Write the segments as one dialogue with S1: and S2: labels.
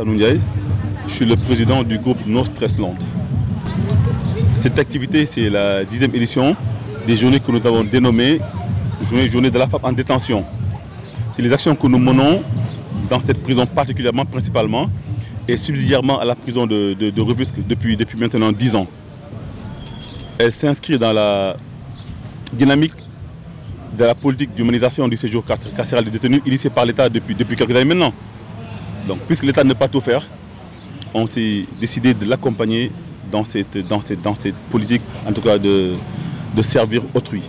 S1: Alassane Ndiaye, je suis le président du groupe No Stress Land. Cette activité, c'est la 10e édition des journées que nous avons dénommées Journée de la femme en détention. C'est les actions que nous menons dans cette prison particulièrement, principalement, et subsidiairement à la prison de Rufisque depuis maintenant 10 ans. Elle s'inscrit dans la dynamique de la politique d'humanisation du séjour carcéral des détenus initiée par l'État depuis quelques années maintenant. Donc, puisque l'État ne peut pas tout faire, on s'est décidé de l'accompagner dans cette politique, en tout cas de servir autrui.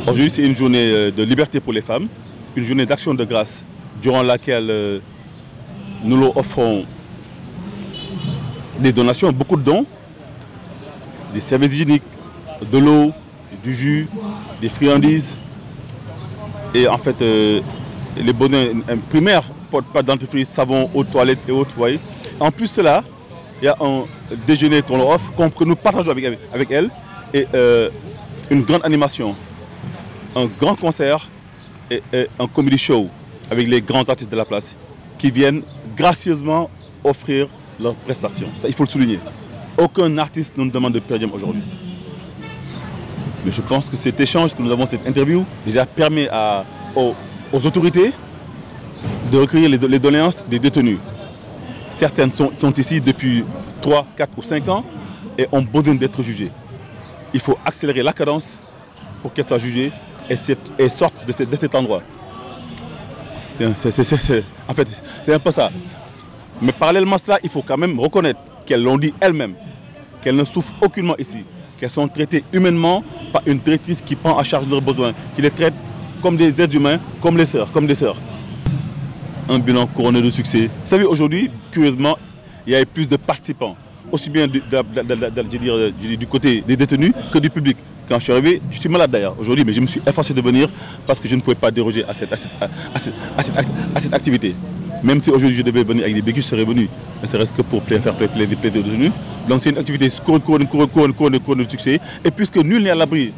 S1: Aujourd'hui, c'est une journée de liberté pour les femmes, une journée d'action de grâce durant laquelle nous leur offrons des donations, beaucoup de dons, des services hygiéniques, de l'eau, du jus, des friandises et en fait les besoins primaires, pas de dentifrice, savon, eau de toilette et autres. Voyez. En plus de cela, il y a un déjeuner qu'on leur offre, que nous partageons avec elles, et une grande animation, un grand concert et un comedy show avec les grands artistes de la place qui viennent gracieusement offrir leurs prestations. Ça, il faut le souligner. Aucun artiste ne nous demande de per diem aujourd'hui. Mais je pense que cet échange que nous avons, cette interview, déjà permet aux autorités de recueillir les doléances des détenus. Certaines sont ici depuis 3, 4 ou 5 ans et ont besoin d'être jugées. Il faut accélérer la cadence pour qu'elles soient jugées et sortent de cet endroit. En fait, c'est un peu ça. Mais parallèlement à cela, il faut quand même reconnaître qu'elles l'ont dit elles-mêmes, qu'elles ne souffrent aucunement ici, qu'elles sont traitées humainement par une directrice qui prend en charge leurs besoins, qui les traite comme des êtres humains, comme des sœurs. Un bilan couronné de succès. Vous savez, aujourd'hui, curieusement, il y a plus de participants, aussi bien du côté des détenus que du public. Quand je suis arrivé, je suis malade d'ailleurs aujourd'hui, mais je me suis efforcé de venir parce que je ne pouvais pas déroger à cette activité. Même si aujourd'hui je devais venir avec des béquilles, je serais venu, ne serait-ce que pour faire plaisir aux détenus. Donc c'est une activité couronne de succès. Et puisque nul n'est à l'abri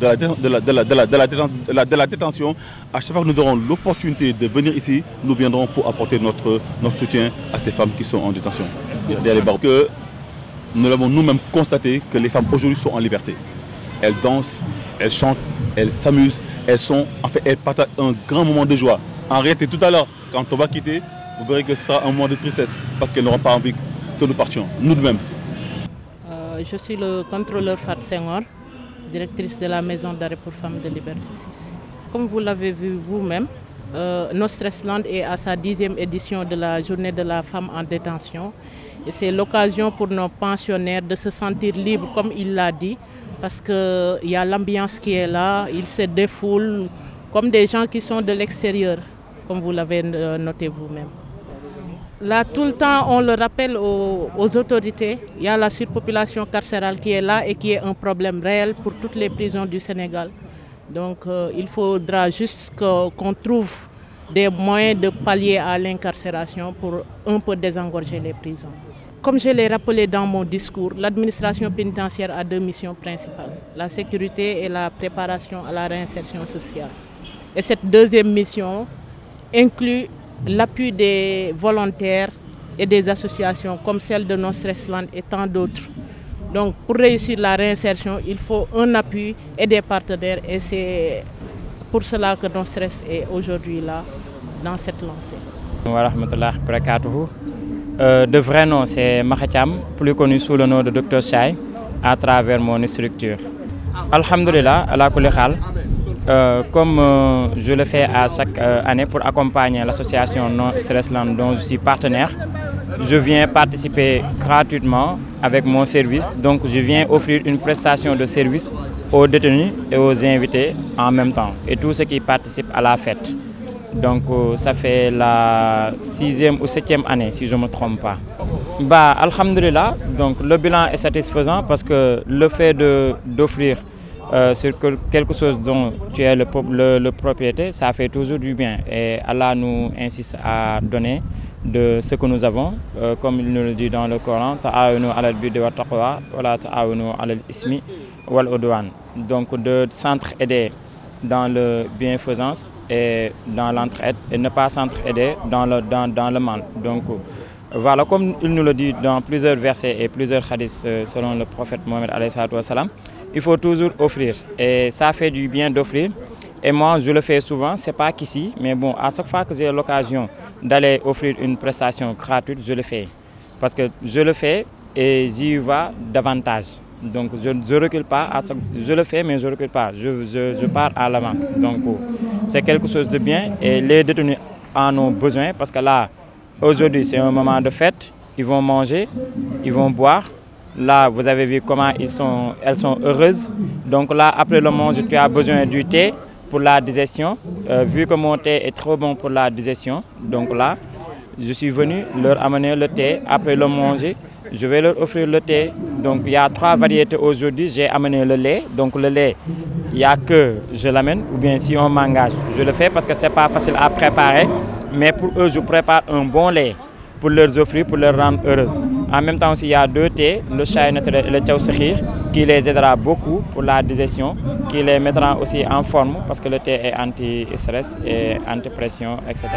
S1: de la détention, à chaque fois que nous aurons l'opportunité de venir ici, nous viendrons pour apporter notre soutien à ces femmes qui sont en détention. Parce que nous l'avons nous-mêmes constaté que les femmes aujourd'hui sont en liberté. Elles dansent, elles chantent, elles s'amusent, elles partagent un grand moment de joie. En réalité, tout à l'heure, quand on va quitter, vous verrez que ce sera un moment de tristesse parce qu'elles n'auront pas envie que nous partions, nous de même.
S2: Je suis le contrôleur Fat Senghor, directrice de la maison d'arrêt pour femmes de Liberté 6. Comme vous l'avez vu vous-même, No Stress Land est à sa 10e édition de la journée de la femme en détention. Et c'est l'occasion pour nos pensionnaires de se sentir libres, comme il l'a dit, parce qu'il y a l'ambiance qui est là, ils se défoulent comme des gens qui sont de l'extérieur, comme vous l'avez noté vous-même. Là, tout le temps, on le rappelle aux autorités, il y a la surpopulation carcérale qui est là et qui est un problème réel pour toutes les prisons du Sénégal. Donc, il faudra juste qu'on trouve des moyens de pallier à l'incarcération pour un peu désengorger les prisons. Comme je l'ai rappelé dans mon discours, l'administration pénitentiaire a 2 missions principales, la sécurité et la préparation à la réinsertion sociale. Et cette 2e mission inclut l'appui des volontaires et des associations comme celle de No Stress Land et tant d'autres. Donc pour réussir la réinsertion, il faut un appui et des partenaires et c'est pour cela que No Stress est aujourd'hui là, dans cette lancée.
S3: Wa rahmatullah barakatuhu. De vrai nom, c'est Mahacham, plus connu sous le nom de Dr Chai, à travers mon structure. Alhamdulillah, ala kulli khal, comme je le fais à chaque année pour accompagner l'association No Stress Land dont je suis partenaire, je viens participer gratuitement avec mon service. Donc je viens offrir une prestation de service aux détenus et aux invités en même temps, et tous ceux qui participent à la fête. Donc ça fait la 6e ou 7e année si je ne me trompe pas. Bah, alhamdulillah, donc le bilan est satisfaisant parce que le fait d'offrir sur quelque chose dont tu es le propriétaire, ça fait toujours du bien. Et Allah nous insiste à donner de ce que nous avons, comme il nous le dit dans le Coran, ta'awunu alal birri wat taqwa wa la ta'awunu alal ismi wal udwan. Donc de s'entraider dans le bienfaisance et dans l'entraide et ne pas s'entraider dans le mal. Donc voilà, comme il nous le dit dans plusieurs versets et plusieurs hadiths selon le prophète Mohammed alayhi salatu wassalam, il faut toujours offrir et ça fait du bien d'offrir. Et moi, je le fais souvent, c'est pas qu'ici, mais bon, à chaque fois que j'ai l'occasion d'aller offrir une prestation gratuite, je le fais. Parce que je le fais et j'y vais davantage. Donc je ne recule pas, je le fais mais je ne recule pas, je pars à l'avance. Donc c'est quelque chose de bien et les détenus en ont besoin parce que là, aujourd'hui c'est un moment de fête, ils vont manger, ils vont boire. Là, vous avez vu comment elles sont heureuses. Donc là, après le manger, tu as besoin du thé pour la digestion. Vu que mon thé est trop bon pour la digestion, donc là, je suis venu leur amener le thé. Après le manger, je vais leur offrir le thé. Donc il y a 3 variétés aujourd'hui. J'ai amené le lait. Donc le lait, il n'y a que je l'amène. Ou bien si on m'engage, je le fais parce que ce n'est pas facile à préparer. Mais pour eux, je prépare un bon lait pour leur offrir, pour leur rendre heureuses. En même temps aussi, il y a 2 thés, le chai naturel et le tchaw sekhir, qui les aidera beaucoup pour la digestion, qui les mettra aussi en forme parce que le thé est anti-stress et anti-pression, etc.